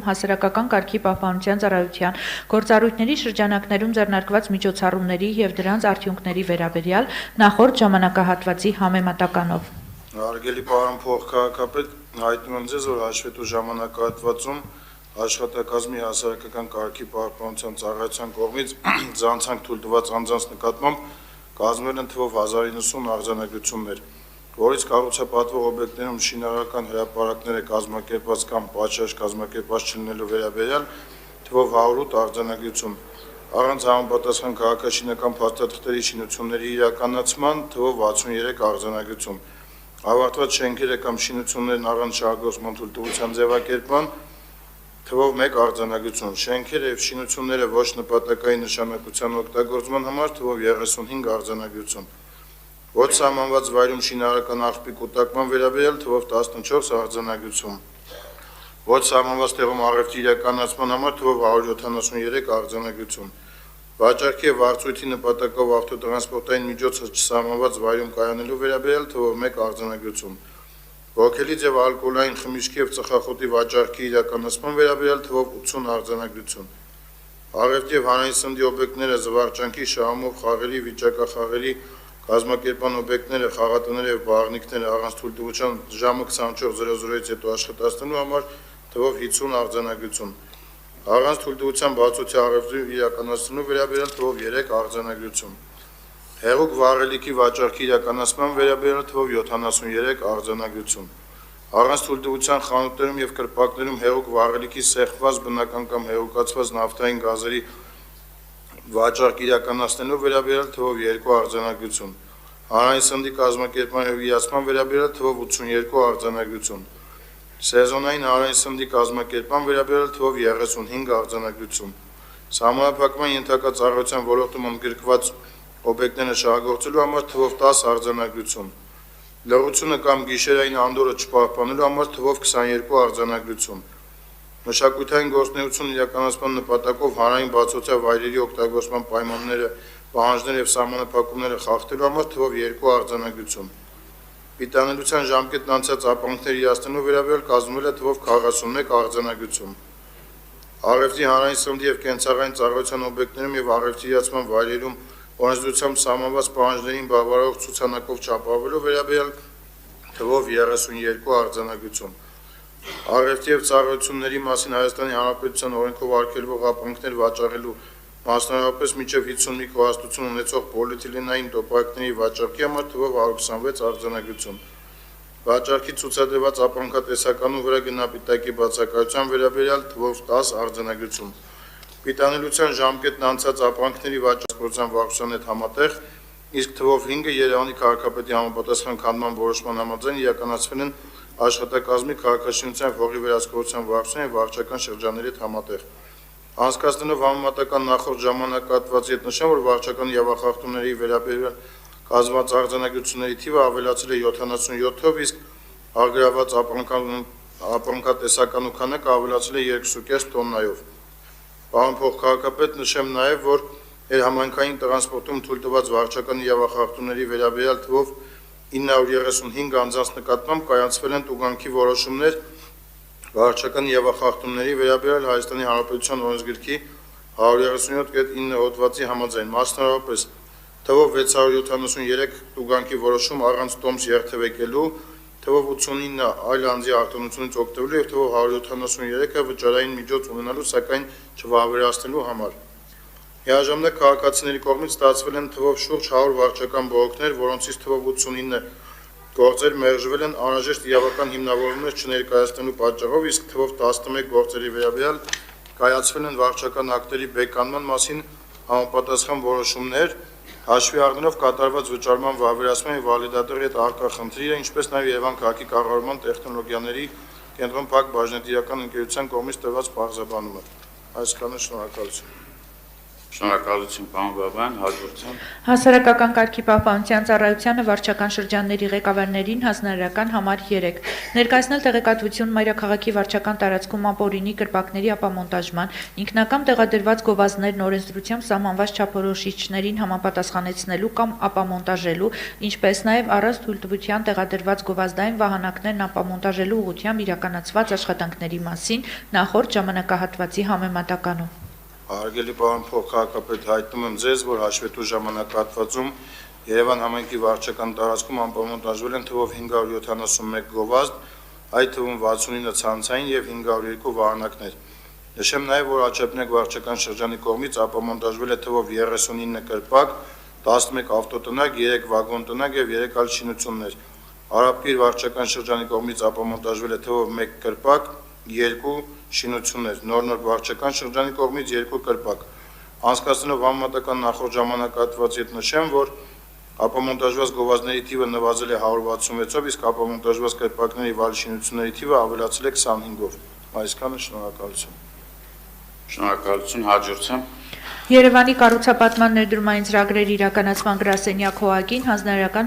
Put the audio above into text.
հասարակական կարգի պահպանության ծառայության գործառույթների շրջանակներում ձեռնարկված միջոցառումների և դրանց արդյունքների վերաբերյալ նախորդ ժամանակահատվածի համեմատականով։ Հարգելի պարոն փոխքաղաքապետ, հայտնում եմ ձեզ, որ հաշվետու ժամանակահատվածում աշխատակազմի հասարակական կարգի պահպանության ծառայության կողմից ձանցանք թույլտված անձանց նկատմամբ կազմվել են թվով 1090 արձանագրություններ, որից կառուցապատվող օբյեկտներում շինարարական հրապարակներ է կազմակերպված կամ պատշաճ կազմակերպված չլինելու վերաբերյալ թվով 108 արձանագրություն, առանց համապատասխան քաղաքաշինական փաստաթղթերի շինությունների իրականացման թվով 63 արձանագրություն, ավարտված շենքերը կամ շինություններն առանց շահագործման թույլտվության ձևակերպման թվով 1 արձանագրություն, շենքերը և շինությունները ոչ նպատակային նշանակության օգտագործման համար թվով 35 արձանագրություն, ոչ սահմանված վայրում շինարարական աղբի կուտակման վերաբերյալ թվով 14 արձանագրություն, ոչ սահմանված տեղում առևտրի իրականացման համար թվով 173 արձանագրություն, վաճառքի և վարձույթի նպատակով ավտոտրանսպորտային միջոցը չսահմանված վայրում կայանելու վերաբերյալ թվով 1 արձանագրություն, ոգելից և ալկոհոլային խմիչքի և ծխախոտի վաճառքի իրականացման վերաբերյալ թվով 80 արձանագրություն, առևտրի և հանրային սննդի օբյեկտները, զվարճանքի, շահումով խաղերի, վիճակախաղերի կազմակերպման օբյեկտները, խաղատները և բաղնիքները առանց թույլտվության ժամը 24:00-ից հետո աշխատացնելու համար թվով 50 արձանագրություն, առանց թույլտվության բացօթյա առևտրի իրականացնելու վերաբերյալ թվով 3 արձանագրություն, հեղուկ վառելիքի վաճառքի իրականացման վերաբերյալ թվով 73 արձանագրություն, առանց թույլտվության խանութներում և կրպակներում հեղուկ վառելիքի սեղմված բնական կամ հեղուկացված նավթային գազերի վաճառք իրականացնելու վերաբերյալ թվով 2 արձանագրություն, հանրային սննդի կազմակերպման և իրացման վերաբերյալ թվով 82 արձանագրություն, սեզոնային հանրային սննդի կազմակերպման վերաբերյալ թվով 35 արձանագրություն, սահմանափակման ենթակա ծառայության ոլորտում ընդգրկված օբյեկտները շահագործելու համար թվով 10 արձանագրություն, լռությունը կամ գիշերային անդորրը չպահպանելու համար թվով 22 արձանագրություն, մշակութային գործունեություն իրականացման նպատակով հանրային բացօթյա վայրերի օգտագործման պայմանները, պահանջները և սահմանափակումները խախտելու համար թվով 2 արձանագրություն, պիտանելիության ժամկետն անցած ապրանքներ իրացնելու վերաբերյալ կազմվել է թվով 41 արձանագրություն, առևտրի, հանրային սննդի և կենցաղային ծառայության օբյեկտներում և առևտրի իրացման վայրերում օրենսդրությամբ սահմանված պահանջներին բավարարող ցուցանակով չապահովելու վերաբերյալ թվով 32 արձանագրություն, առևտրի և ծառայությունների մասին Հայաստանի Հանրապետության օրենքով արգելվող ապրանքներ վաճառելու, մասնավորապես մինչև 51 խոհաստություն ունեցող պոլիէթիլենային տոպայքների վաճառքի համար թվով 126 արձանագրություն, վաճառքի ցուցադրված ապրանքատեսականու վրա գնապիտակի բացակայության վերաբերյալ թվով 10 արձանագրություն, պիտանելիության ժամկետն անցած ապրանքների վաճառության վարչության հետ համատեղ, իսկ թվով 5-ը Երևանի քաղաքապետի համապատասխան քանդման որոշման համաձայն իրականացվել են աշխատակազմի քաղաքաշինության և հողի վերահսկողության վարչության և վարչական շրջանների հետ համատեղ, անցկացնելով համեմատական նախորդ ժամանակահատվածի հետ նշեմ, որ վարչական իրավախախտումների վերաբերյալ կազմված արձանագրությունների թիվը ավելացել է 77-ով, իսկ առգրավված ապրանքատեսականու քանակը ավելացել է 2,5 տոննայով։ Պարոն փոխքաղաքապետ, նշեմ նաև, որ համայնքային տրանսպորտում թույլտված վարչական իրավախախտումների վերաբերյալ թվով 935 անձանց նկատմամբ կայացվել են տուգանքի որոշումներ վարչական իրավախախտումների վերաբերյալ Հայաստանի Հանրապետության օրենսգրքի 137.9 հոդվածի համաձայն, մասնավորապես թվով 673 տուգանքի որոշում առանց տոմս երթևեկելու, թվով 89 այլ անձի արտոնությունից օգտվելու և թվով 173-ը վճարային միջոց ունենալու, սակայն չվավերացնելու համար։ Միաժամանակ քաղաքացիների կողմից ստացվել են թվով շուրջ 100 վարչական բողոքներ, որոնցից թվով 89 գործեր մերժվել են անհրաժեշտ իրավական հիմնավորումներ չներկայացնելու պատճառով, իսկ թվով 11 գործերի վերաբերյալ կայացվել են վարչական ակտերի բեկանման մասին համապատասխան որոշումներ, հաշվի առնելով կատարված վճարման վավերացման և վալիդատորի հետ առկա խնդիրը, ինչպես նաև Երևան քաղաքի կառավարման տեխնոլոգիաների կենտրոն ՓԱԿ բաժնետիրական ընկերության կողմից տրված պարզաբանումը։ Այսքանը, շնորհակալություն։ Շնորհակալություն, պարոն Բաբայան, հաջորդության։ Հասարակական կարգի պահպանության ծառայությանը վարչական շրջանների ղեկավարներին հանձնարարական համար 3 ներկայացնել տեղեկատվություն մայրաքաղաքի վարչական տարածքում ապօրինի կրպակների ապամոնտաժման, ինքնակամ տեղադրված գովազդներն օրենսդրությամբ սահմանված չափորոշիչներին համապատասխանեցնելու կամ ապամոնտաժելու, ինչպես նաև առանց թույլտվության տեղադրված գովազդային վահանակներն ապամոնտաժելու ուղղությամբ իրականացված աշխատանքների մասին նախորդ ժամանակահատվածի համեմատականով։ Հարգելի պարոն փոխքաղաքապետ, հայտնում եմ ձեզ, որ հաշվետու ժամանակահատվածում Երևան համայնքի վարչական տարածքում անպամոնտաժվել են թվով 571 գովազդ, այդ թվում 69 ցանցային եւ 502 վահանակներ։ Նշեմ նաեւ, որ Աչափնյակ վարչական շրջանի կողմից ապամոնտաժվել է թվով 39 կրպակ, 11 ավտոտնակ, 3 վագոնտնակ եւ 3 այլ շինություններ։ Արաբկիր վարչական շրջանի կողմից ապամոնտաժվել է թվով 1 կրպակ, 2 շինություններ, Նոր վարչական շրջանի կողմից 2 կրպակ։ Անցկացնելով համեմատական նախորդ ժամանակահատվածի հետ նշեմ, որ ապամոնտաժված գովազդների թիվը նվազել է 166-ով, իսկ ապամոնտաժված կրպակների վայր շինությունների թիվը ավելացել է 25-ով։ Այսքանը, շնորհակալություն։ Շնորհակալություն, հաջորդության։ Երևանի կառուցապատման ներդրումային ծրագրերի իրականացման գրասենյակ ՀՕԱԿ-ին հանձնարարական